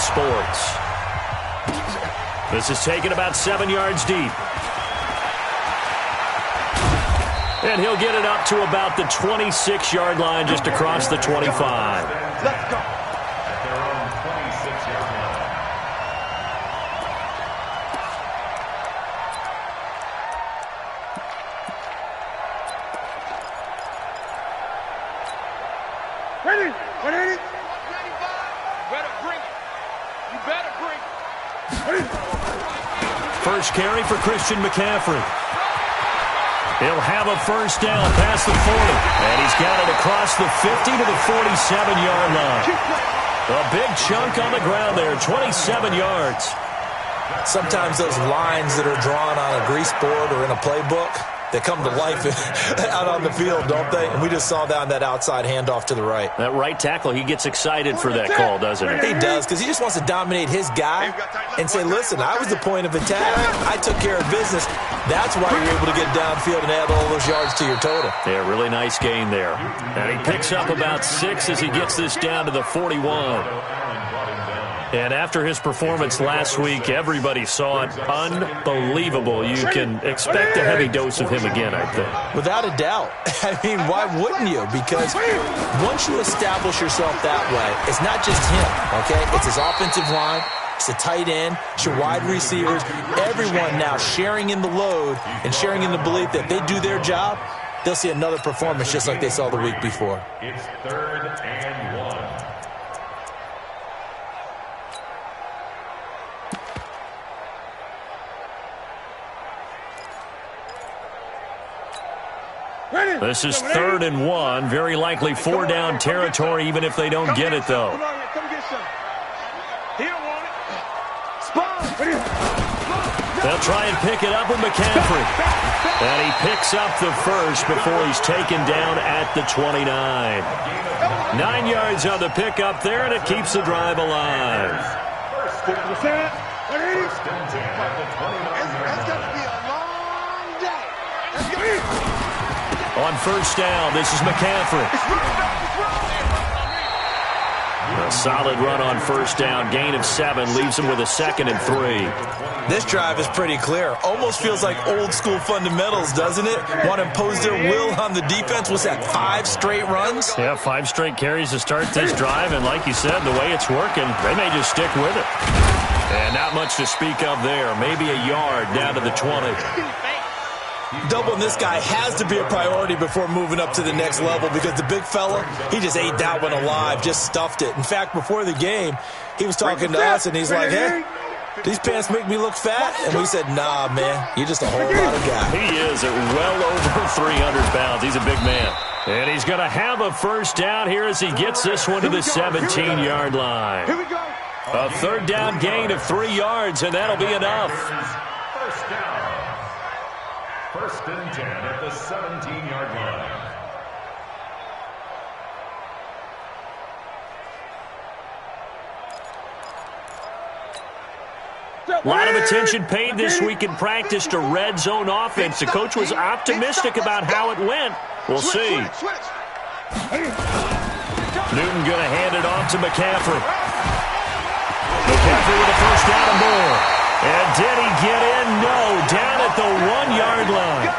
sports. This is taken about 7 yards deep. And he'll get it up to about the 26-yard line just across the 25. Let's go. At their own 26-yard line. Ready? 180? 195. Better bring it. You better bring it. First carry for Christian McCaffrey. He'll have a first down past the 40. And he's got it across the 50 to the 47-yard line. A big chunk on the ground there, 27 yards. Sometimes those lines that are drawn on a grease board or in a playbook, they come to life out on the field, don't they? And we just saw down that outside handoff to the right. That right tackle, he gets excited for that call, doesn't he? He does, because he just wants to dominate his guy and say, listen, I was the point of attack. I took care of business. That's why you're able to get downfield and add all those yards to your total. Yeah, really nice gain there. And he picks up about 6 as he gets this down to the 41. And after his performance last week, everybody saw it. Unbelievable. You can expect a heavy dose of him again, I think. Without a doubt. I mean, why wouldn't you? Because once you establish yourself that way, it's not just him, okay? It's his offensive line. It's a tight end. It's your wide receivers. Everyone now sharing in the load and sharing in the belief that if they do their job, they'll see another performance just like they saw the week before. It's 3rd and 1. This is 3rd and 1. Very likely 4-down territory, even if they don't get it, though. Come get some. He don't want it. Spawn. They'll try and pick it up with McCaffrey. And he picks up the first before he's taken down at the 29. 9 yards on the pickup there, and it keeps the drive alive. It's got to be a long day. On first down, this is McCaffrey. A solid run on first down. Gain of 7 leaves him with a 2nd and 3. This drive is pretty clear. Almost feels like old school fundamentals, doesn't it? Want to impose their will on the defense. What's that, 5 straight runs? Yeah, 5 straight carries to start this drive. And like you said, the way it's working, they may just stick with it. And not much to speak of there. Maybe a yard down to the 20. Doubling this guy has to be a priority before moving up to the next level because the big fella, he just ate that one alive, just stuffed it. In fact, before the game, he was talking to us, and he's like, hey, these pants make me look fat? And we said, nah, man, you're just a whole lot of guy. He is at well over 300 pounds. He's a big man. And he's going to have a first down here as he gets this one to the 17-yard line. Here we go. A 3rd down gain of 3 yards, and that'll be enough. First down. 1st and 10 at the 17-yard line. A lot of attention paid this week in practice to red zone offense. The coach was optimistic about how it went. We'll see. Newton going to hand it off to McCaffrey. McCaffrey with a first down and more. And did he get in? No, down at the 1-yard line.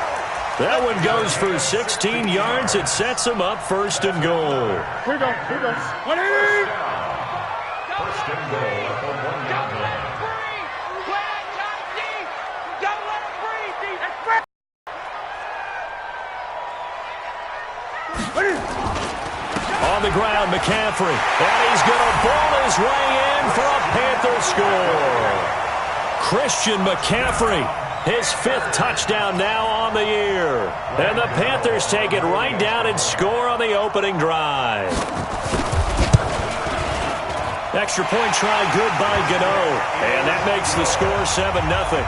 That one goes for 16 yards. It sets him up 1st and goal. Here we go. 180. First and goal at the 1-yard line. On the ground, McCaffrey. And he's going to ball his way in for a Panther score. Christian McCaffrey, his 5th touchdown now on the year. And the Panthers take it right down and score on the opening drive. Extra point try good by Gano. And that makes the score 7-0.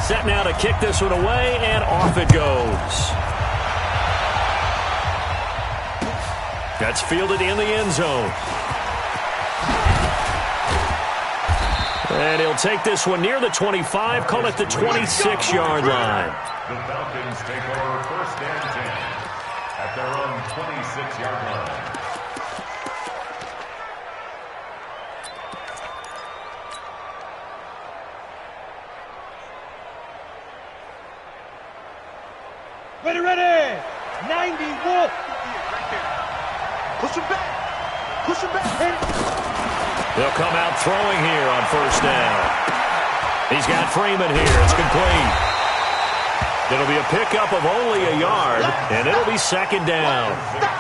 Set now to kick this one away, and off it goes. That's fielded in the end zone. And he'll take this one near the 25, call it the 26-yard line. The Falcons take over 1st and 10 at their own 26-yard line. Push him back. Push him back. They'll come out throwing here on first down. He's got Freeman here. It's complete. It'll be a pickup of only a yard, and it'll be second down.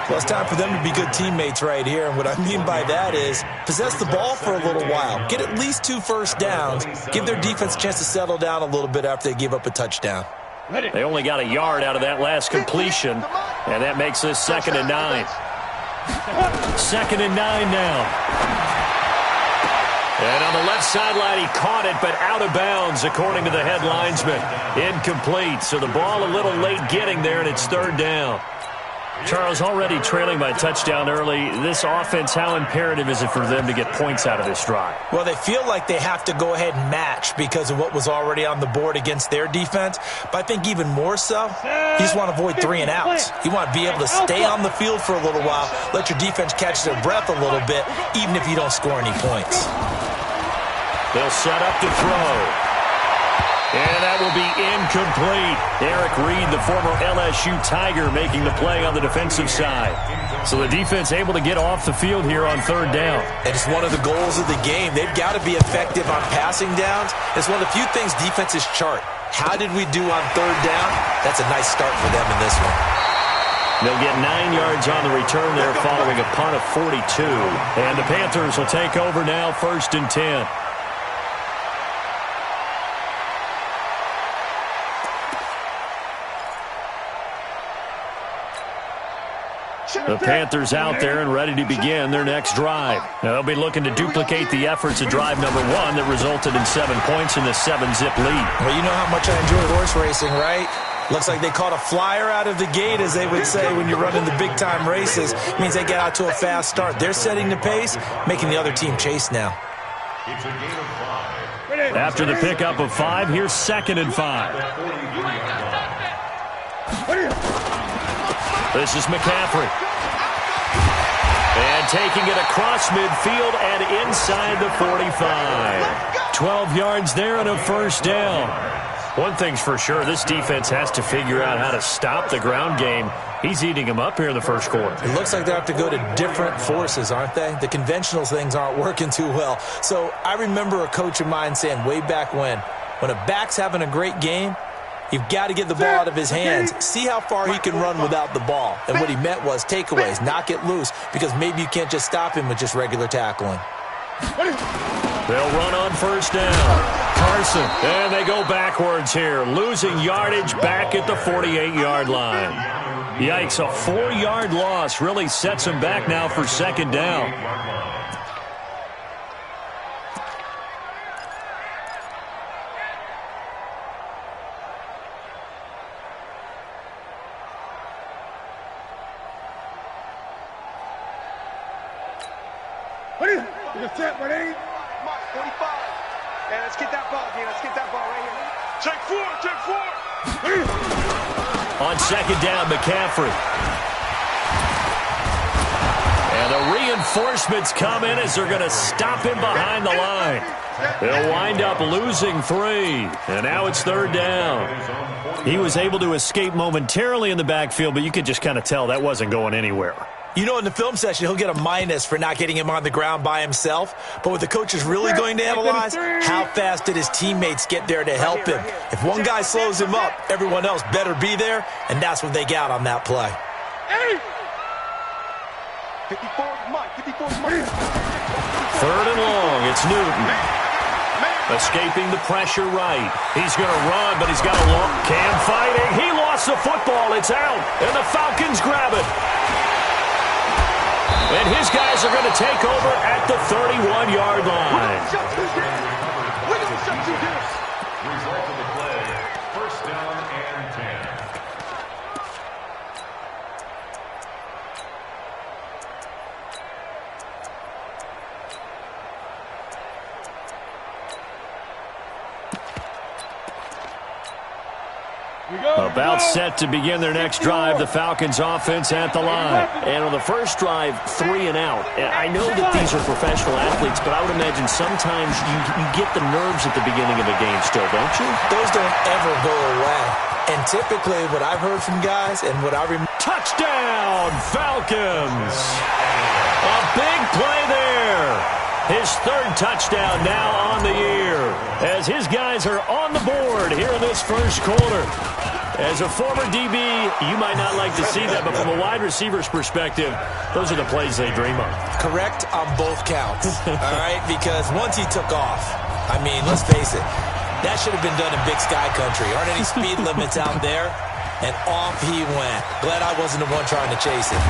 Well, it's time for them to be good teammates right here. And what I mean by that is possess the ball for a little while. Get at least 2 first downs. Give their defense a chance to settle down a little bit after they give up a touchdown. They only got a yard out of that last completion, and that makes this 2nd and 9. 2nd and 9 now. And on the left sideline, he caught it, but out of bounds, according to the head linesman. Incomplete, so the ball a little late getting there, and it's 3rd down. Charles, already trailing by touchdown early. This offense, how imperative is it for them to get points out of this drive? Well, they feel like they have to go ahead and match because of what was already on the board against their defense. But I think even more so, you just want to avoid 3 and outs. You want to be able to stay on the field for a little while, let your defense catch their breath a little bit, even if you don't score any points. They'll set up to throw. And that will be incomplete. Eric Reed, the former LSU Tiger, making the play on the defensive side. So the defense able to get off the field here on 3rd down. And it's one of the goals of the game. They've got to be effective on passing downs. It's one of the few things defenses chart. How did we do on 3rd down? That's a nice start for them in this one. They'll get 9 yards on the return there following a punt of 42. And the Panthers will take over now, 1st and 10. The Panthers out there and ready to begin their next drive. They'll be looking to duplicate the efforts of drive number 1 that resulted in 7 points in the 7-zip lead. Well, you know how much I enjoy horse racing, right? Looks like they caught a flyer out of the gate, as they would say when you're running the big-time races. It means they get out to a fast start. They're setting the pace, making the other team chase now. It's a gain of 5. After the pickup of 5, here's 2nd and 5. This is McCaffrey. And taking it across midfield and inside the 45. 12 yards there and a 1st down. One thing's for sure, this defense has to figure out how to stop the ground game. He's eating them up here in the 1st quarter. It looks like they have to go to different forces, aren't they? The conventional things aren't working too well. So I remember a coach of mine saying way back when a back's having a great game, you've got to get the ball out of his hands. See how far he can run without the ball. And what he meant was takeaways, knock it loose, because maybe you can't just stop him with just regular tackling. They'll run on 1st down. Carson. And they go backwards here, losing yardage back at the 48-yard line. Yikes, a 4-yard loss really sets them back now for 2nd down. Set, ready? Mark, 45. Yeah, let's get that ball, D. Let's get that ball right here. Take 4, take 4. On 2nd down, McCaffrey. And the reinforcements come in as they're going to stop him behind the line. They'll wind up losing 3. And now it's 3rd down. He was able to escape momentarily in the backfield, but you could just kind of tell that wasn't going anywhere. You know, in the film session, he'll get a minus for not getting him on the ground by himself. But what the coach is really going to analyze, how fast did his teammates get there to help him? If one guy slows him up, everyone else better be there, and that's what they got on that play. 54, Mike, 54, Mike. 3rd and long, it's Newton. Escaping the pressure right. He's going to run, but he's got a long Cam fighting. He lost the football. It's out, and the Falcons grab it. And his guys are going to take over at the 31-yard line. Result of the play, 1st down and 10. About set to begin their next drive, the Falcons offense at the line. And on the first drive, 3 and out. I know that these are professional athletes, but I would imagine sometimes you get the nerves at the beginning of a game still, don't you? Those don't ever go away. And typically what I've heard from guys and what I remember... Touchdown, Falcons! A big play there. His third touchdown now on the year as his guys are on the board here in this first quarter. As a former DB, you might not like to see that, but from a wide receiver's perspective, those are the plays they dream of. Correct on both counts, all right? Because once he took off, I mean, let's face it, that should have been done in Big Sky Country. Aren't any speed limits out there? And off he went. Glad I wasn't the one trying to chase it.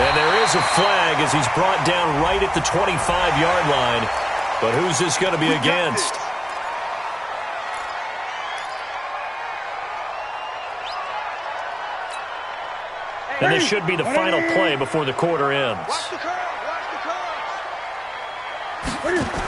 And there is a flag as he's brought down right at the 25-yard line. But who's this going to be against? And this should be the final play before the quarter ends. Watch the curve. Watch the curve.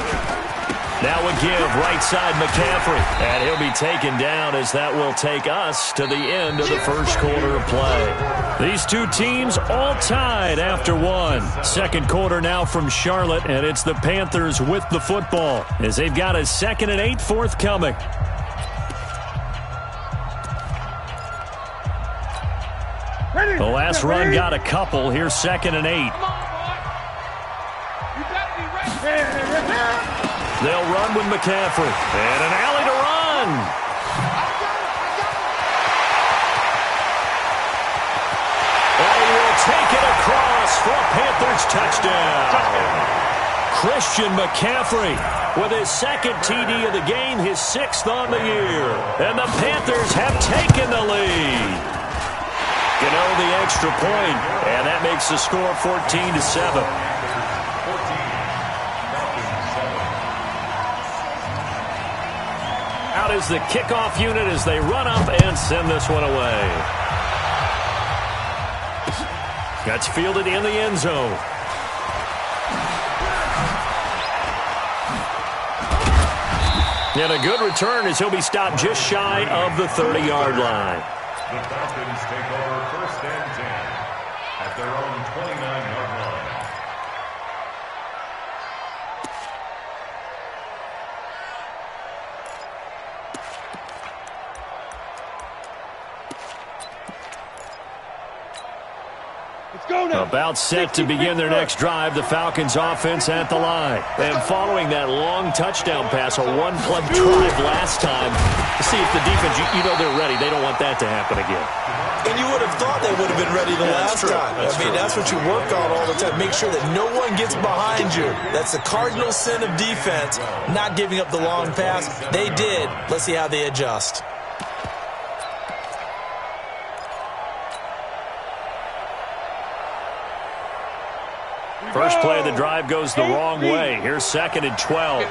Now a give, right side McCaffrey. And he'll be taken down as that will take us to the end of the first quarter of play. These two teams all tied after one. Second quarter now from Charlotte, and it's the Panthers with the football as they've got a 2nd and 8 forthcoming. The last run got a couple. Here's 2nd and 8. They'll run with McCaffrey. And an alley to run. And he will take it across for a Panthers touchdown. Christian McCaffrey with his second TD of the game, his 6th on the year. And the Panthers have taken the lead. You know, the extra point, and that makes the score 14-7. Out is the kickoff unit as they run up and send this one away. That's fielded in the end zone. And a good return as he'll be stopped just shy of the 30-yard line. The Falcons take over 1st and 10 at their own 29-yard line. About set to begin their next drive, the Falcons offense at the line. And following that long touchdown pass, a one-play drive last time, to see if the defense, you know they're ready. They don't want that to happen again. And you would have thought they would have been ready the last time. That's what you work on all the time. Make sure that no one gets behind you. That's the cardinal sin of defense, not giving up the long pass. They did. Let's see how they adjust. First play of the drive goes the wrong way. Here's 2nd and 12.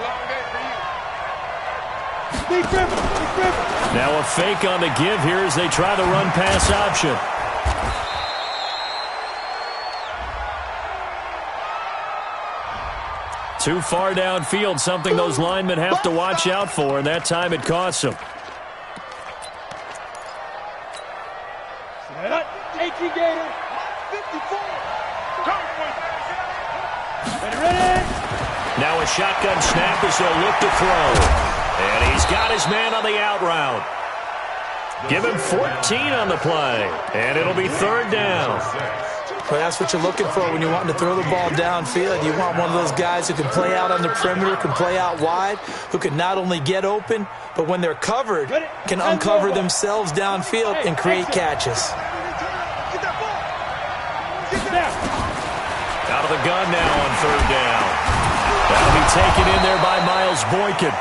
Now a fake on the give here as they try the run-pass option. Too far downfield, something those linemen have to watch out for, and that time it costs them. Now a shotgun snap as they'll look to throw. And he's got his man on the out route. Give him 14 on the play. And it'll be 3rd down. Well, that's what you're looking for when you're wanting to throw the ball downfield. You want one of those guys who can play out on the perimeter, can play out wide, who can not only get open, but when they're covered, can uncover themselves downfield and create catches. Out of the gun now on 3rd down. That'll be taken in there by Miles Boykin.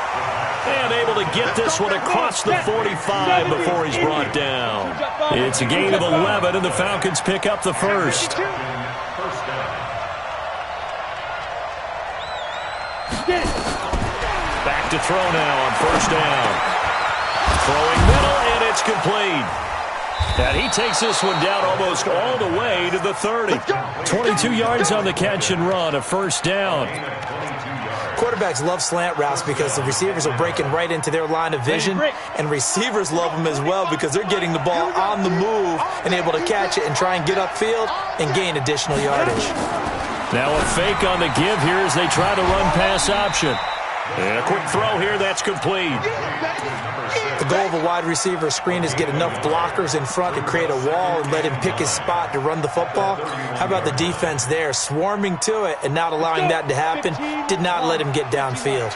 And able to get this one across the 45 before he's brought down. It's a gain of 11, and the Falcons pick up the first. Back to throw now on 1st down. Throwing middle, and it's complete. And he takes this one down almost all the way to the 30. 22 yards on the catch and run, a 1st down. Quarterbacks love slant routes because the receivers are breaking right into their line of vision, and receivers love them as well because they're getting the ball on the move and able to catch it and try and get upfield and gain additional yardage. Now a fake on the give here as they try the run-pass option. And a quick throw here, that's complete. The goal of a wide receiver screen is get enough blockers in front to create a wall and let him pick his spot to run the football. How about the defense there, swarming to it and not allowing that to happen? Did not let him get downfield.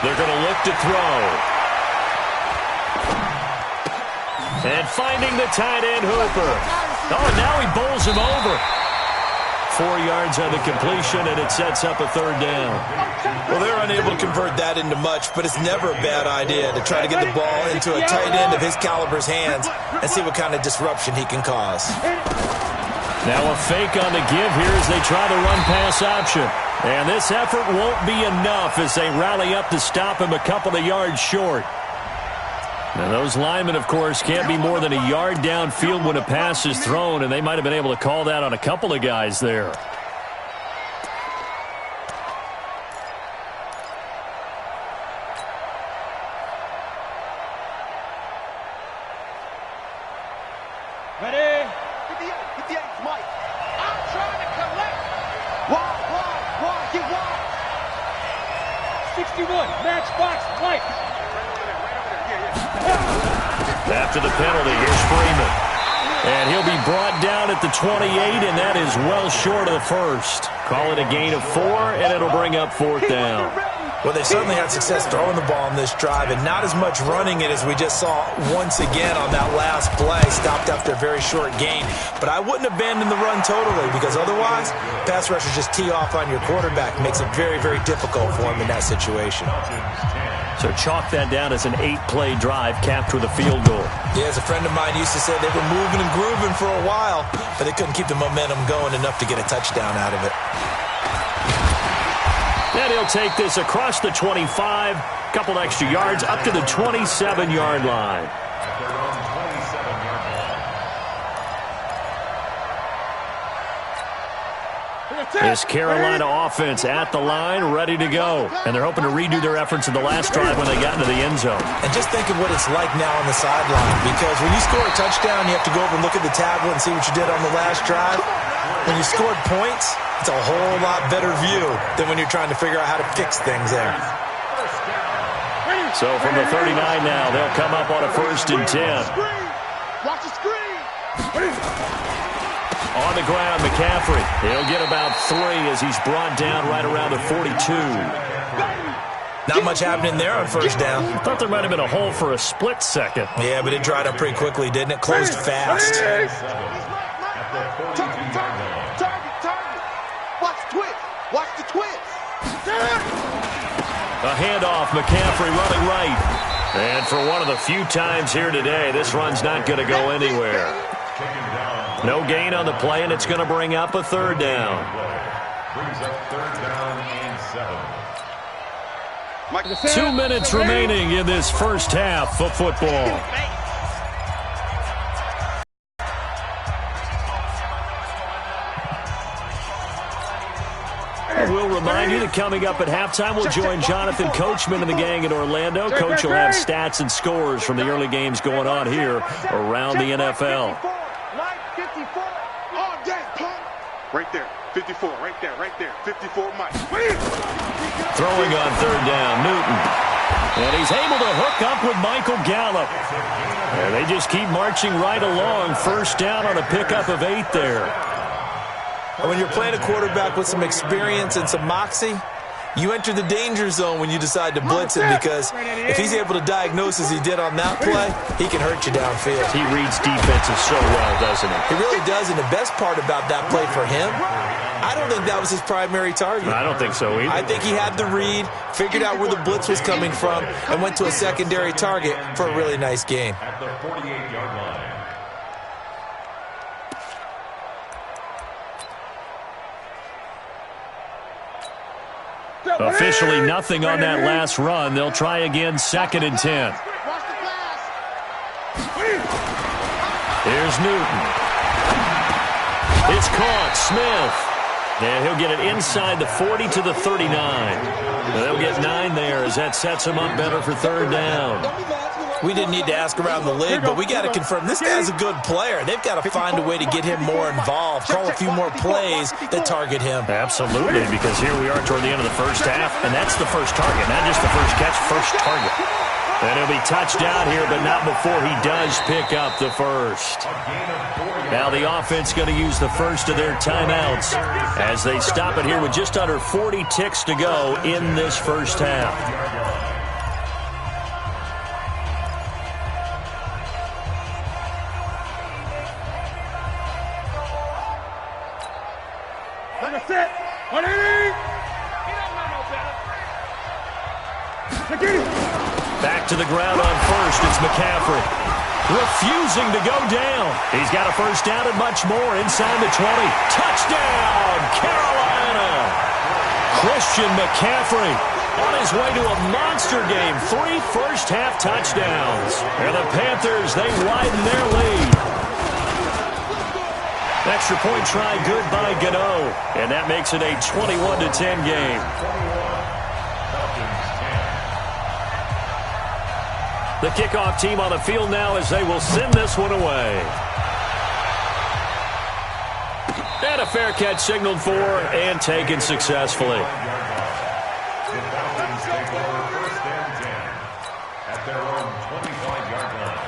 They're going to look to throw. And finding the tight end, Hooper. Oh, now he bowls him over. 4 yards on the completion, and it sets up a third down. Well, they're unable to convert that into much, but it's never a bad idea to try to get the ball into a tight end of his caliber's hands and see what kind of disruption he can cause. Now a fake on the give here as they try the run-pass option. And this effort won't be enough as they rally up to stop him a couple of yards short. Now those linemen, of course, can't be more than a yard downfield when a pass is thrown, and they might have been able to call that on a couple of guys there. Ready? 58, Mike. I'm trying to collect. Wide, get wide. 61, matchbox, Mike. After the penalty, here's Freeman. And he'll be brought down at the 28, and that is well short of the first. Call it a gain of 4, and it'll bring up 4th down. Well, they've certainly had success throwing the ball on this drive, and not as much running it as we just saw once again on that last play. Stopped after a very short gain. But I wouldn't abandon the run totally, because otherwise, pass rushers just tee off on your quarterback. Makes it very, very difficult for him in that situation. So chalk that down as an 8-play drive capped with a field goal. Yeah, as a friend of mine used to say, they were moving and grooving for a while, but they couldn't keep the momentum going enough to get a touchdown out of it. Then he'll take this across the 25, couple extra yards, up to the 27-yard line. This Carolina offense at the line, ready to go. And they're hoping to redo their efforts in the last drive when they got into the end zone. And just think of what it's like now on the sideline, because when you score a touchdown, you have to go over and look at the tablet and see what you did on the last drive. When you scored points, it's a whole lot better view than when you're trying to figure out how to fix things there. So from the 39 now, they'll come up on a 1st and 10. Watch the screen. On the ground, McCaffrey. He'll get about 3 as he's brought down right around the 42. Not much happening there on 1st down. I thought there might have been a hole for a split second. Yeah, but it dried up pretty quickly, didn't it? Closed fast. Target. Watch the twist. A handoff, McCaffrey running right. And for one of the few times here today, this run's not going to go anywhere. No gain on the play, and it's going to bring up a 3rd down. Brings up 3rd down and 7. 2 minutes remaining in this first half of football. We'll remind you that coming up at halftime, we'll join Jonathan Coachman and the gang in Orlando. Coach will have stats and scores from the early games going on here around the NFL. Right there, 54, right there, 54, Mike. Throwing on 3rd down, Newton. And he's able to hook up with Michael Gallup. And they just keep marching right along. 1st down on a pickup of 8 there. And when you're playing a quarterback with some experience and some moxie, you enter the danger zone when you decide to blitz him, because if he's able to diagnose as he did on that play, he can hurt you downfield. He reads defenses so well, doesn't he? He really does, and the best part about that play for him, I don't think that was his primary target. I don't think so either. I think he had the read, figured out where the blitz was coming from, and went to a secondary target for a really nice gain. At the 48-yard line. Officially nothing on that last run. They'll try again, 2nd and 10. Here's Newton. It's caught. Smith. And he'll get it inside the 40 to the 39. They'll get 9 there as that sets him up better for 3rd down. We didn't need to ask around the league, but we got to confirm this guy's a good player. They've got to find a way to get him more involved, call a few more plays that target him. Absolutely, because here we are toward the end of the first half, and that's the first target, not just the first catch, first target. And he'll be touched down here, but not before he does pick up the first. Now the offense going to use the first of their timeouts as they stop it here with just under 40 ticks to go in this first half. Set. 180. Back to the ground on first. It's McCaffrey. Refusing to go down. He's got a first down and much more inside the 20. Touchdown, Carolina. Christian McCaffrey on his way to a monster game. 3 first-half touchdowns. And the Panthers, they widen their lead. Extra point try good by Gano. And that makes it a 21-10 game. The kickoff team on the field now as they will send this one away. And a fair catch signaled for and taken successfully. The Falcons take over first and 10 at their own 25-yard line.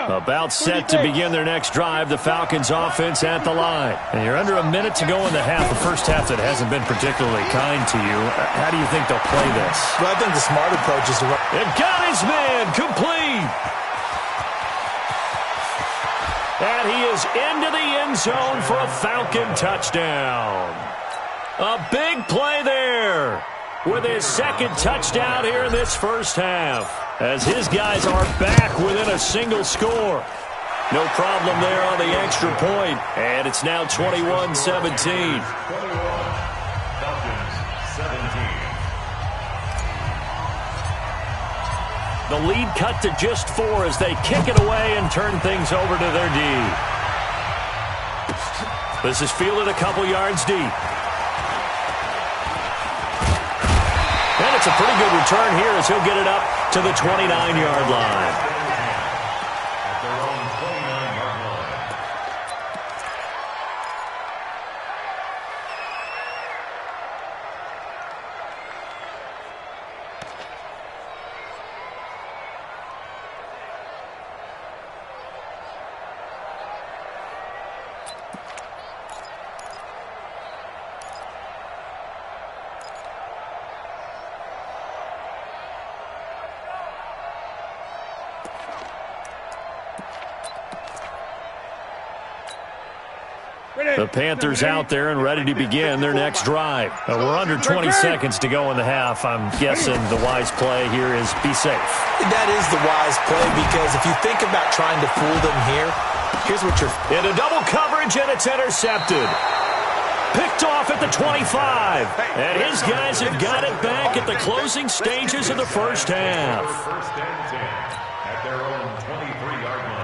About set to begin their next drive, the Falcons offense at the line. And you're under a minute to go in the half, the first half that hasn't been particularly kind to you. How do you think they'll play this? Well, I think the smart approach is to run. It got his man complete. And he is into the end zone for a Falcon touchdown. A big play there with his second touchdown here in this first half, as his guys are back within a single score. No problem there on the extra point, and it's now 21-17. The lead cut to just 4 as they kick it away and turn things over to their D. This is fielded a couple yards deep. And it's a pretty good return here as he'll get it up to the 29-yard line. At their own 29-yard line. The Panthers out there and ready to begin their next drive. We're under 20 seconds to go in the half. I'm guessing the wise play here is be safe. That is the wise play, because if you think about trying to fool them here, here's what you're... Into double coverage, and it's intercepted. Picked off at the 25. And his guys have got it back at the closing stages of the first half. First and 10 at their own 23-yard line.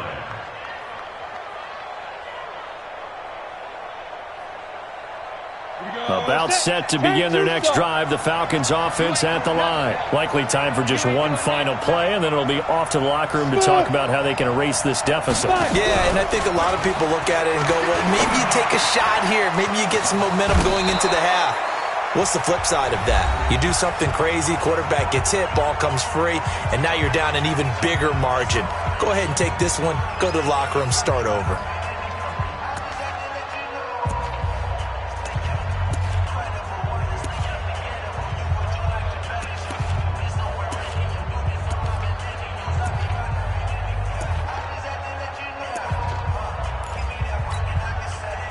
About set to begin their next drive, the Falcons offense at the line. Likely time for just one final play, and then it'll be off to the locker room to talk about how they can erase this deficit. Yeah, and I think a lot of people look at it and go, well, maybe you take a shot here. Maybe you get some momentum going into the half. What's the flip side of that? You do something crazy, quarterback gets hit, ball comes free, and now you're down an even bigger margin. Go ahead and take this one, go to the locker room, start over.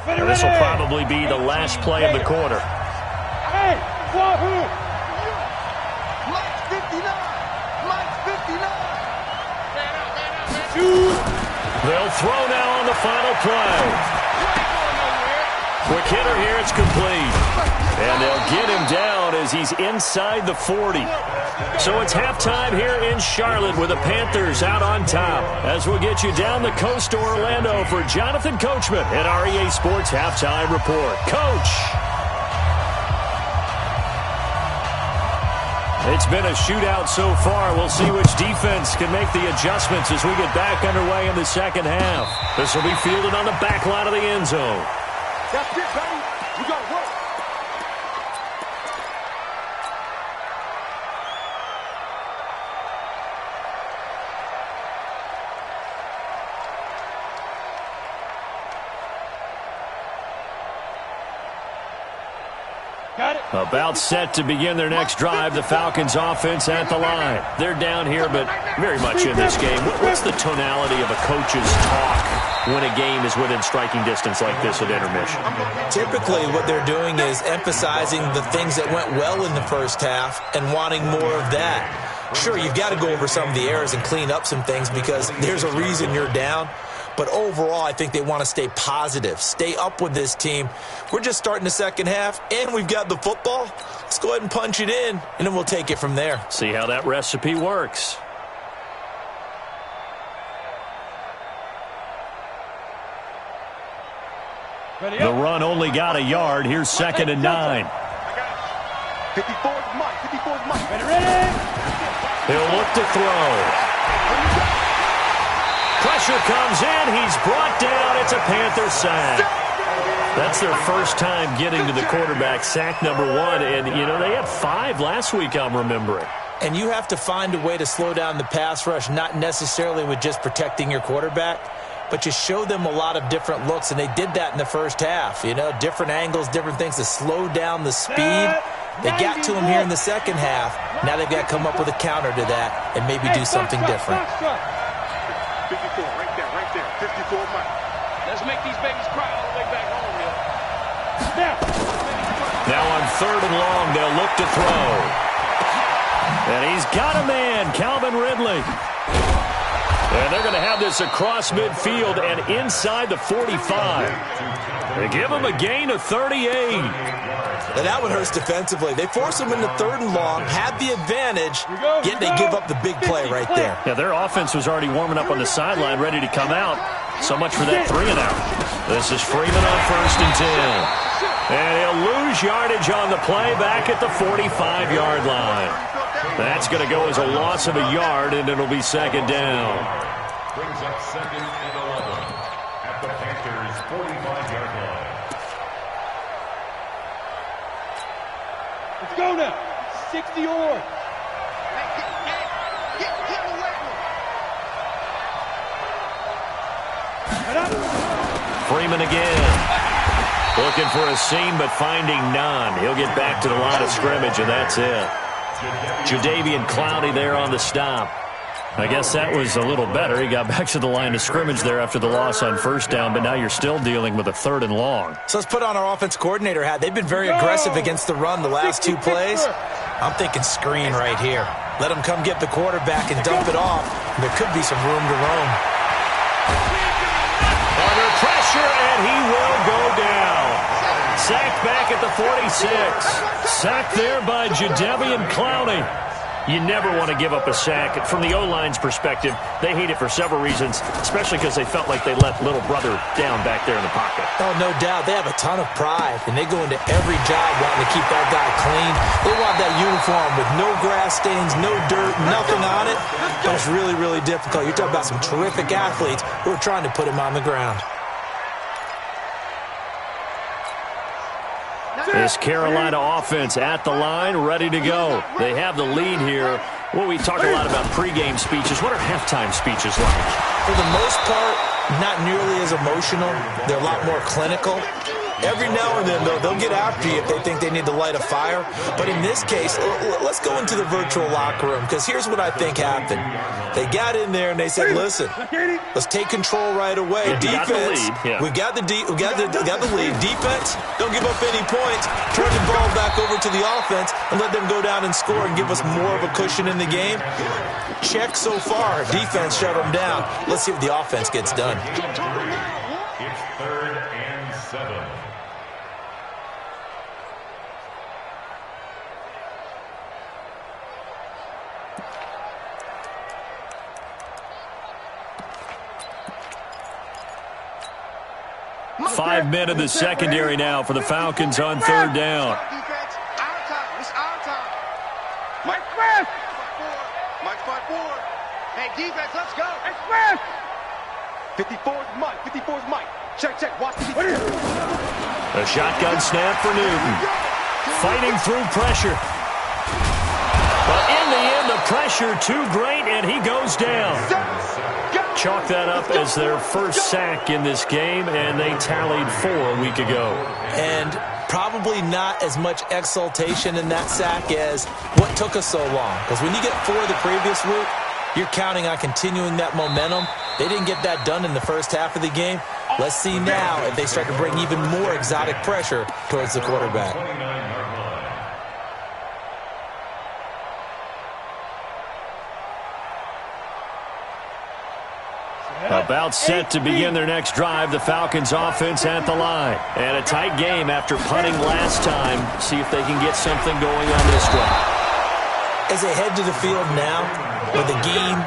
And this will probably be the last play of the quarter. Hey, Wahoo! Mike's 59. Mike's 59. They'll throw now on the final play. Quick hitter here, it's complete. And they'll get him down as he's inside the 40. So it's halftime here in Charlotte with the Panthers out on top. As we'll get you down the coast to Orlando for Jonathan Coachman at our EA Sports Halftime Report. Coach. It's been a shootout so far. We'll see which defense can make the adjustments as we get back underway in the second half. This will be fielded on the back line of the end zone. That's it, baby. You got to work. About set to begin their next drive, the Falcons offense at the line. They're down here, but very much in this game. What's the tonality of a coach's talk when a game is within striking distance like this at intermission? Typically, what they're doing is emphasizing the things that went well in the first half and wanting more of that. Sure, you've got to go over some of the errors and clean up some things because there's a reason you're down. But overall, I think they want to stay positive, stay up with this team. We're just starting the second half, and we've got the football. Let's go ahead and punch it in, and then we'll take it from there. See how that recipe works. The run only got a yard. Here's 2nd and 9. 54 is Mike. 54 is Mike. Ready? He'll look to throw. Pressure comes in. He's brought down. It's a Panther sack. That's their first time getting to the quarterback, sack number 1. And, you know, they had 5 last week, I'm remembering. And you have to find a way to slow down the pass rush, not necessarily with just protecting your quarterback, but you show them a lot of different looks, and they did that in the first half. You know, different angles, different things to slow down the speed. They got to him here in the second half. Now they've got to come up with a counter to that and maybe do something different. 54, right there. 54 Mike. Let's make these babies cry all the way back home, yo. Now on 3rd and long, they'll look to throw. And he's got a man, Calvin Ridley. And they're going to have this across midfield and inside the 45. They give him a gain of 38. And that one hurts defensively. They force him into 3rd and long, had the advantage, yet they give up the big play right there. Yeah, their offense was already warming up on the sideline, ready to come out. So much for that 3 and out. This is Freeman on 1st and 10. And he'll lose yardage on the play back at the 45-yard line. That's going to go as a loss of a yard, and it'll be 2nd down. Brings up 2nd and 11 at the Panthers' 45-yard line. Let's go now. 60 or. Freeman again. Looking for a seam, but finding none. He'll get back to the line of scrimmage, and that's it. Jadeveon Clowney there on the stop. I guess that was a little better. He got back to the line of scrimmage there after the loss on 1st down, but now you're still dealing with a 3rd and long. So let's put on our offense coordinator hat. They've been very aggressive against the run the last 2 plays. I'm thinking screen right here. Let them come get the quarterback and dump it off. There could be some room to roam. Under pressure, and he will go down. Sacked back at the 46. Sacked there by Jadeveon Clowney. You never want to give up a sack. From the O-line's perspective, they hate it for several reasons, especially because they felt like they let little brother down back there in the pocket. Oh, no doubt. They have a ton of pride, and they go into every job wanting to keep that guy clean. They want that uniform with no grass stains, no dirt, nothing on it. But it's really, really difficult. You're talking about some terrific athletes who are trying to put him on the ground. This Carolina offense at the line, ready to go. They have the lead here. Well, we talk a lot about pregame speeches. What are halftime speeches like? For the most part, not nearly as emotional. They're a lot more clinical. Every now and then, though, they'll get after you if they think they need to light a fire. But in this case, let's go into the virtual locker room, because here's what I think happened. They got in there and they said, listen, let's take control right away. Defense, we got the lead. Defense, don't give up any points. Turn the ball back over to the offense and let them go down and score and give us more of a cushion in the game. Check so far. Defense shut them down. Let's see if the offense gets done. It's 3rd and 7. Five men in the secondary now for the Falcons on 3rd down. Mike Smith! Mike's 5-4. Hey, defense, let's go. Hey, Smith! 54's Mike. 54's Mike. Check, check. Watch the defense. A shotgun snap for Newton. Fighting through pressure. But in the end, the pressure too great, and he goes down. Chalk that up as their first sack in this game, and they tallied 4 a week ago. And probably not as much exultation in that sack as what took us so long. Because when you get 4 the previous week, you're counting on continuing that momentum. They didn't get that done in the first half of the game. Let's see now if they start to bring even more exotic pressure towards the quarterback. About set to begin their next drive, the Falcons offense at the line. And a tight game after punting last time. See if they can get something going on this drive. As they head to the field now, with the game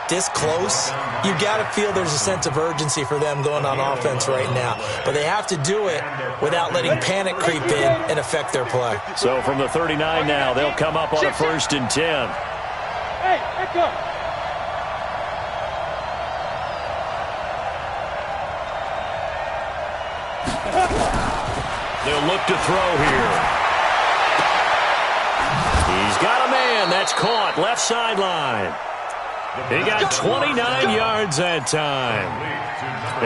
this close, you got to feel there's a sense of urgency for them going on offense right now. But they have to do it without letting panic creep in and affect their play. So from the 39 now, they'll come up on a 1st and 10. Hey, back up. They'll look to throw here. He's got a man. That's caught. Left sideline. He got 29 yards that time.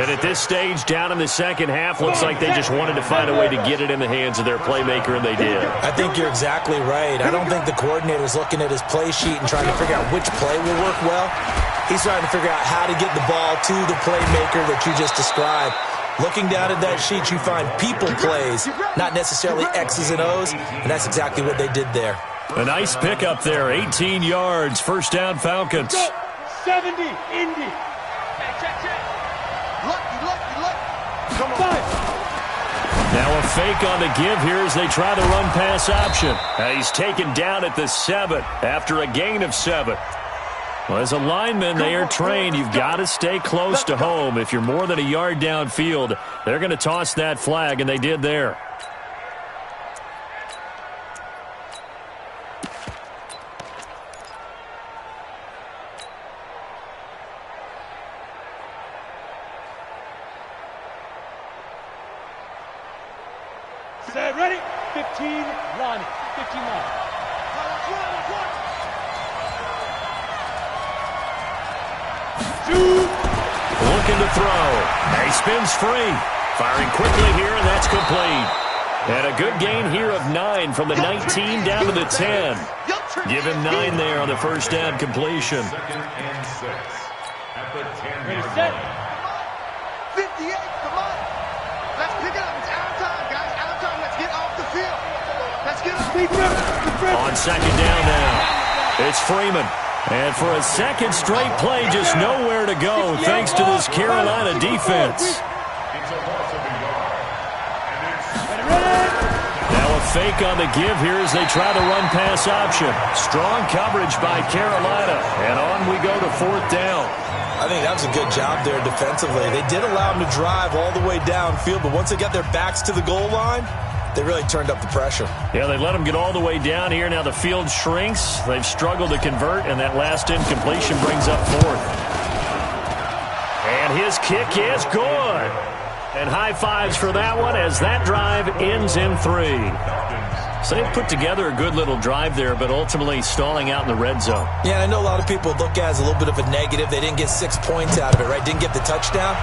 And at this stage, down in the second half, looks like they just wanted to find a way to get it in the hands of their playmaker, and they did. I think you're exactly right. I don't think the coordinator's looking at his play sheet and trying to figure out which play will work well. He's trying to figure out how to get the ball to the playmaker that you just described. Looking down at that sheet, you find people plays, not necessarily X's and O's, and that's exactly what they did there. A nice pickup there, 18 yards, 1st down Falcons. 70, Indy. Check. Come on. Now a fake on the give here as they try the run-pass option. He's taken down at the 7 after a gain of 7. Well, as a lineman, they are trained. You've got to stay close to home. If you're more than a yard downfield, they're going to toss that flag, and they did there. Ready? 15, run. 15, run. Looking to throw. He spins free. Firing quickly here, and that's complete. And a good gain here of 9 from the 19 down to the 10. Give him 9 there on the 1st down completion. 2nd and 6 at the 10-yard Set. line. 58, come on. Let's pick it up. It's out time, guys. Out time. Let's get off the field. Let's get off the field. On 2nd down now, it's Freeman. And for a second straight play, just nowhere to go thanks to this Carolina defense. It's a loss of a yard. And it's Now a fake on the give here as they try the run-pass option. Strong coverage by Carolina. And on we go to 4th down. I think that was a good job there defensively. They did allow them to drive all the way downfield, but once they got their backs to the goal line, they really turned up the pressure. Yeah, they let them get all the way down here. Now the field shrinks. They've struggled to convert, and that last incompletion brings up 4th. And his kick is good. And high fives for that one as that drive ends in 3. So they've put together a good little drive there, but ultimately stalling out in the red zone. Yeah, and I know a lot of people look at it as a little bit of a negative. They didn't get 6 points out of it, right? Didn't get the touchdown.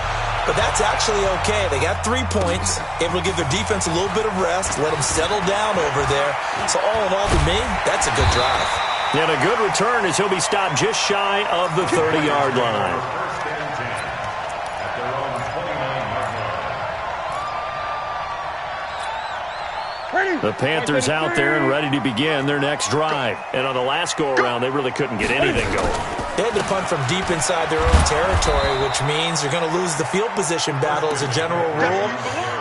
But that's actually okay. They got 3 points, able to give their defense a little bit of rest, let them settle down over there. So all in all, to me, that's a good drive. And a good return as he'll be stopped just shy of the 30-yard line. 1st and 10 at their own 29-yard line. The Panthers out there and ready to begin their next drive. And on the last go-around, they really couldn't get anything going. They had to punt from deep inside their own territory, which means they're going to lose the field position battle as a general rule.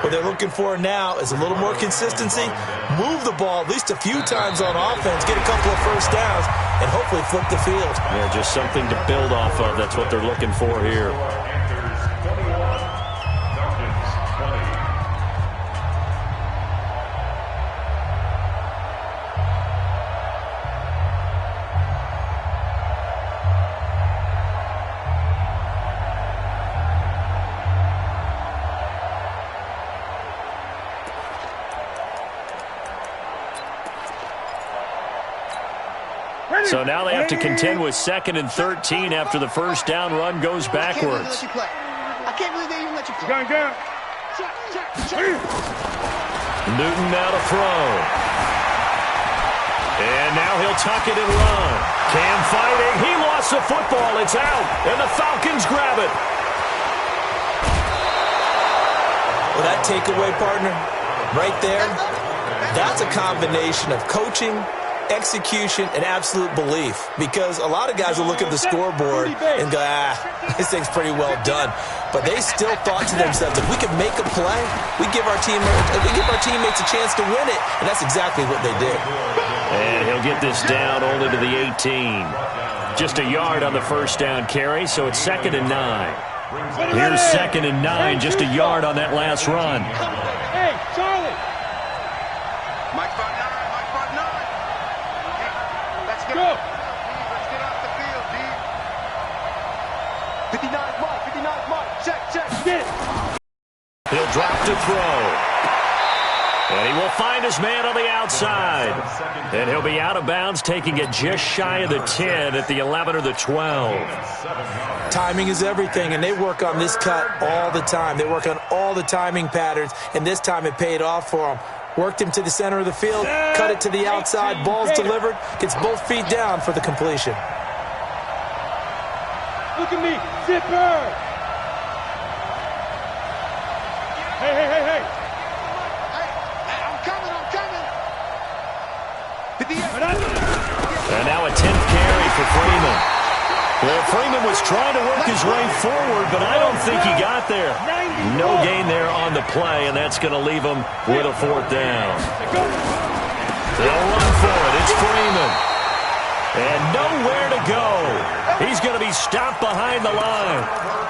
What they're looking for now is a little more consistency, move the ball at least a few times on offense, get a couple of 1st downs, and hopefully flip the field. Yeah, just something to build off of. That's what they're looking for here. Panthers 21, Falcons 20. So now they have to contend with 2nd and 13 after the first down run goes backwards. I can't believe they even let you play. Newton now to throw. And now he'll tuck it and run. Cam fighting. He lost the football. It's out. And the Falcons grab it. Well, that takeaway, partner, right there, that's a combination of coaching, execution, and absolute belief. Because a lot of guys will look at the scoreboard and go, this thing's pretty well done. But they still thought to themselves, if we can make a play, we give our teammates a chance to win it. And that's exactly what they did. And he'll get this down only to the 18. Just a yard on the first down carry, so it's 2nd and 9. Here's 2nd and 9, just a yard on that last run. Hey, Charlie. Mike 5-9, Mike 5-9. Hey, let's go. Let's get off the field, D. 59 Mike, 59 Mike. Check. Get it. He'll drop to throw. And he will find his man on the outside. And he'll be out of bounds, taking it just shy of the 10 at the 11 or the 12. Timing is everything, and they work on this cut all the time. They work on all the timing patterns, and this time it paid off for them. Worked him to the center of the field, cut it to the outside, ball's delivered, gets both feet down for the completion. Look at me, zipper. Hey. And now a 10th carry for Freeman. Well, Freeman was trying to work his way forward, but I don't think he got there. No gain there on the play, and that's going to leave him with a 4th down. They'll run for it. It's Freeman. And nowhere to go. He's going to be stopped behind the line.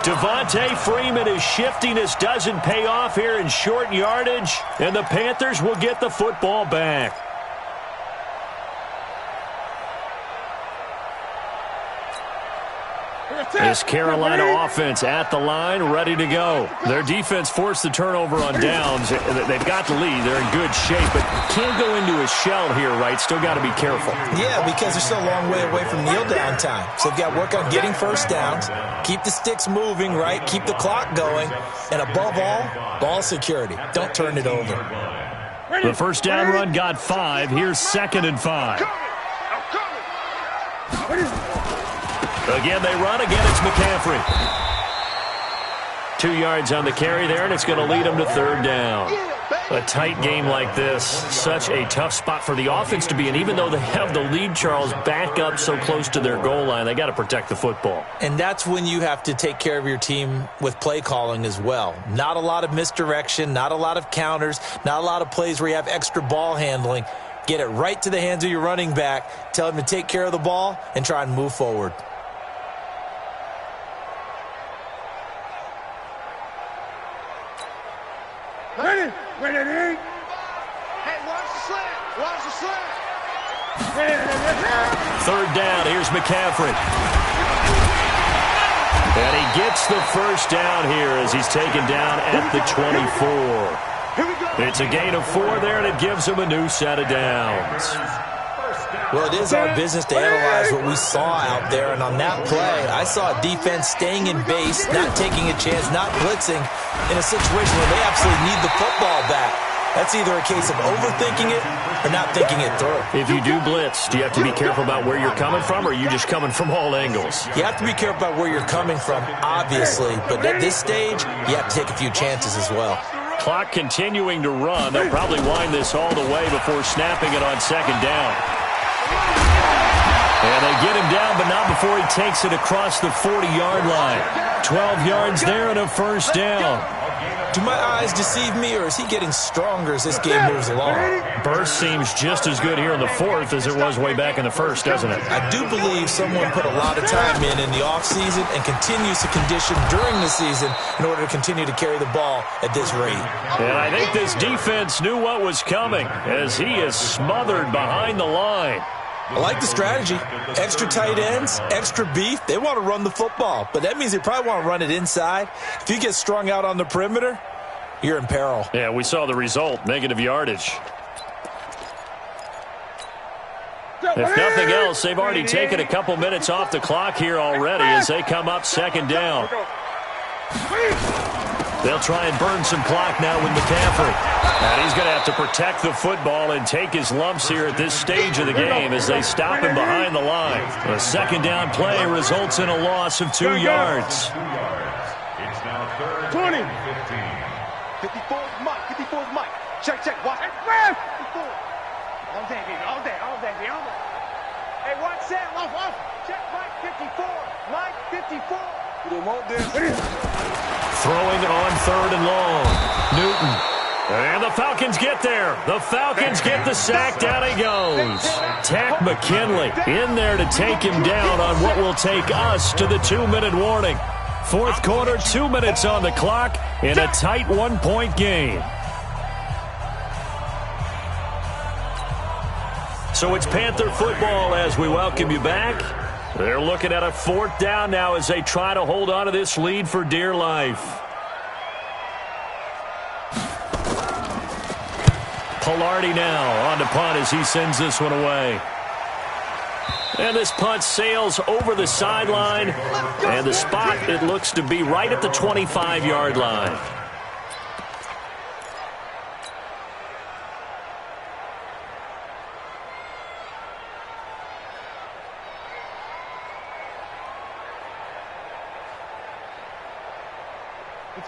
Devontae Freeman is shifting. This doesn't pay off here in short yardage, and the Panthers will get the football back. This Carolina offense at the line, ready to go. Their defense forced the turnover on downs. They've got the lead. They're in good shape, but can't go into a shell here, right? Still got to be careful. Yeah, because they're still a long way away from kneel down time. So they've got to work on getting first downs, keep the sticks moving, right? Keep the clock going, and above all, ball security. Don't turn it over. The first down run got 5. Here's 2nd and 5. Again, they run. Again, it's McCaffrey. 2 yards on the carry there, and it's going to lead them to 3rd down. A tight game like this, such a tough spot for the offense to be in. Even though they have the lead, Charles, back up so close to their goal line, they got to protect the football. And that's when you have to take care of your team with play calling as well. Not a lot of misdirection, not a lot of counters, not a lot of plays where you have extra ball handling. Get it right to the hands of your running back, tell him to take care of the ball, and try and move forward. Ready. Hey, watch the slant. Watch the slant. 3rd down. Here's McCaffrey. And he gets the first down here as he's taken down at the 24. It's a gain of 4 there, and it gives him a new set of downs. Well, it is our business to analyze what we saw out there, and on that play, I saw a defense staying in base, not taking a chance, not blitzing, in a situation where they absolutely need the football back. That's either a case of overthinking it or not thinking it through. If you do blitz, do you have to be careful about where you're coming from, or are you just coming from all angles? You have to be careful about where you're coming from, obviously, but at this stage, you have to take a few chances as well. Clock continuing to run. They'll probably wind this all the way before snapping it on 2nd down. And they get him down, but not before he takes it across the 40-yard line. 12 yards there and a first down. Do my eyes deceive me, or is he getting stronger as this game moves along? Burst seems just as good here in the 4th as it was way back in the 1st, doesn't it? I do believe someone put a lot of time in the offseason and continues to condition during the season in order to continue to carry the ball at this rate. And I think this defense knew what was coming as he is smothered behind the line. I like the strategy. Extra tight ends, extra beef. They want to run the football, but that means they probably want to run it inside. If you get strung out on the perimeter, you're in peril. Yeah, we saw the result, negative yardage. If nothing else, they've already taken a couple minutes off the clock here already as they come up second down. They'll try and burn some clock now with McCaffrey. And he's going to have to protect the football and take his lumps here at this stage of the game as they stop him behind the line. A second down play results in a loss of 2 yards. 2 yards. It's now third 20. and 15. 54 is Mike. 54 is Mike. Check, check. Watch. 54. All day, baby. All day. All day, baby. All day. Hey, watch Sam. Off. Check Mike 54. Mike 54. You don't want this. Throwing on third and long. Newton. And the Falcons get there. The Falcons get the sack. Down he goes. Tack McKinley in there to take him down on what will take us to the 2-minute warning. Fourth quarter, 2 minutes on the clock in a tight 1-point game. So it's Panther football as we welcome you back. They're looking at a fourth down now as they try to hold on to this lead for dear life. Pilardi now on to punt as he sends this one away. And this punt sails over the sideline. And the spot, it looks to be right at the 25-yard line.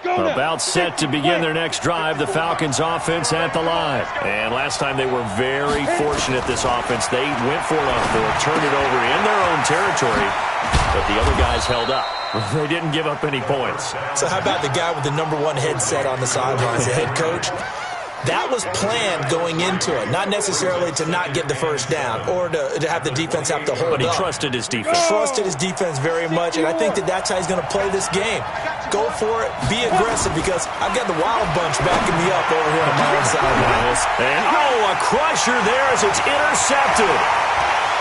About set to begin their next drive, the Falcons offense at the line. And last time they were very fortunate, this offense. They went for it on fourth, turned it over in their own territory, but the other guys held up. They didn't give up any points. So how about the guy with the #1 headset on the sidelines, the head coach? That was planned going into it, not necessarily to not get the first down or to have the defense have to hold up. But he trusted his defense. Trusted his defense very much, and I think that's how he's going to play this game. Go for it, be aggressive, because I've got the Wild Bunch backing me up over here on my own side. And, a crusher there as it's intercepted.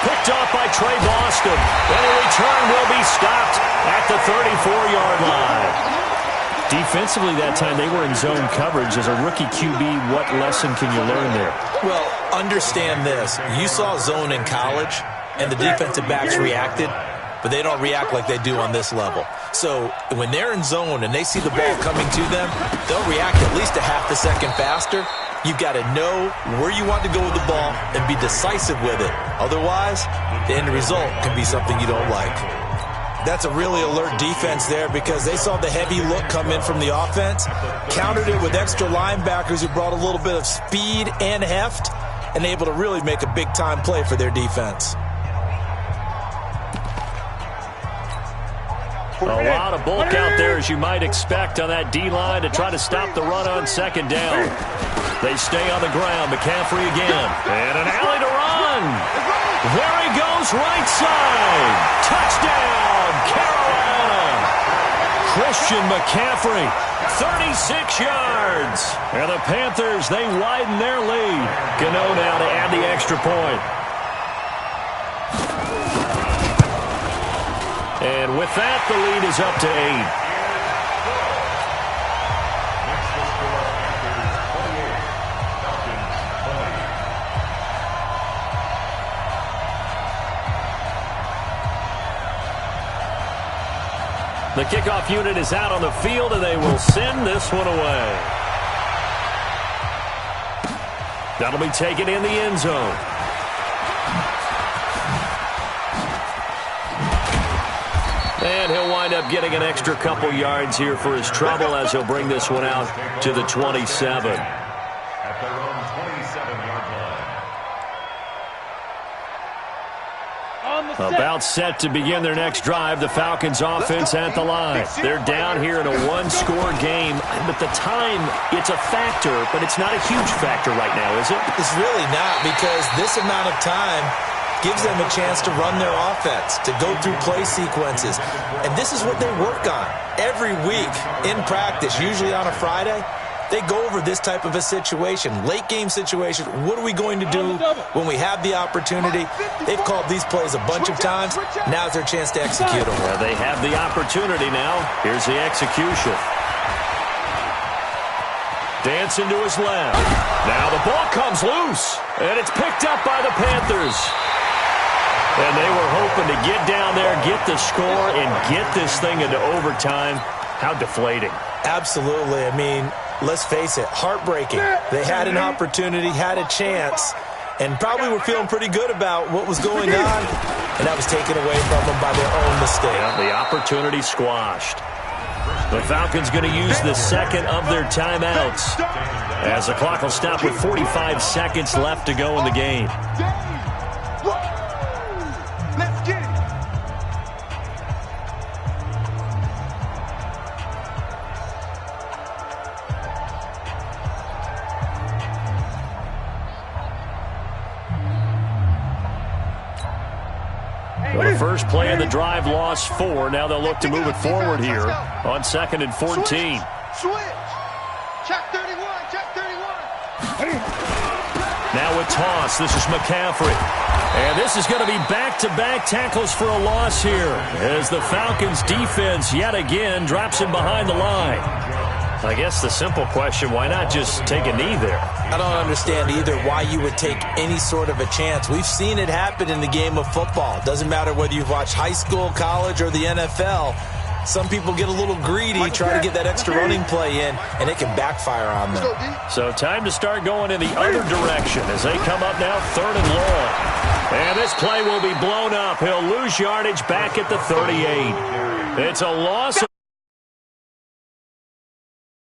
Picked off by Trey Boston. And a return will be stopped at the 34-yard line. Defensively that time, they were in zone coverage. As a rookie QB, what lesson can you learn there? Well, understand this. You saw zone in college, and the defensive backs reacted, but they don't react like they do on this level. So when they're in zone and they see the ball coming to them, they'll react at least a half a second faster. You've got to know where you want to go with the ball and be decisive with it. Otherwise, the end result can be something you don't like. That's a really alert defense there because they saw the heavy look come in from the offense, countered it with extra linebackers who brought a little bit of speed and heft, and able to really make a big-time play for their defense. A lot of bulk out there, as you might expect, on that D-line to try to stop the run on second down. They stay on the ground. McCaffrey again. And an alley to run. There he goes, right side. Touchdown, Carolina. Christian McCaffrey, 36 yards. And the Panthers, they widen their lead. Gano now to add the extra point. And with that, the lead is up to 8. The kickoff unit is out on the field, and they will send this one away. That'll be taken in the end zone. And he'll wind up getting an extra couple yards here for his trouble as he'll bring this one out to the 27. At their own 27-yard line. About set to begin their next drive, the Falcons offense at the line. They're down here in a one-score game, but the time, it's a factor, but it's not a huge factor right now, is it? It's really not, because this amount of time gives them a chance to run their offense, to go through play sequences. And this is what they work on every week in practice, usually on a Friday. They go over this type of a situation, late game situation. What are we going to do when we have the opportunity? They've called these plays a bunch of times. Now's their chance to execute them. Well, they have the opportunity now. Here's the execution. Dancing to his left. Now the ball comes loose, and it's picked up by the Panthers. And they were hoping to get down there, get the score, and get this thing into overtime. How deflating. Absolutely. I mean, let's face it, heartbreaking. They had an opportunity, had a chance, and probably were feeling pretty good about what was going on, and that was taken away from them by their own mistake. Yeah, the opportunity squashed. The Falcons going to use the second of their timeouts as the clock will stop with 45 seconds left to go in the game. Let's get it. Well, the first play of the drive lost 4. Now they'll look to move it forward here on 2nd and 14. Switch. Check 31. Check 31. Now a toss. This is McCaffrey. And this is going to be back-to-back tackles for a loss here as the Falcons defense yet again drops him behind the line. I guess the simple question, why not just take a knee there? I don't understand either why you would take any sort of a chance. We've seen it happen in the game of football. It doesn't matter whether you've watched high school, college, or the NFL. Some people get a little greedy, try to get that extra running play in, and it can backfire on them. So time to start going in the other direction as they come up now 3rd and long. And this play will be blown up. He'll lose yardage back at the 38. It's a loss of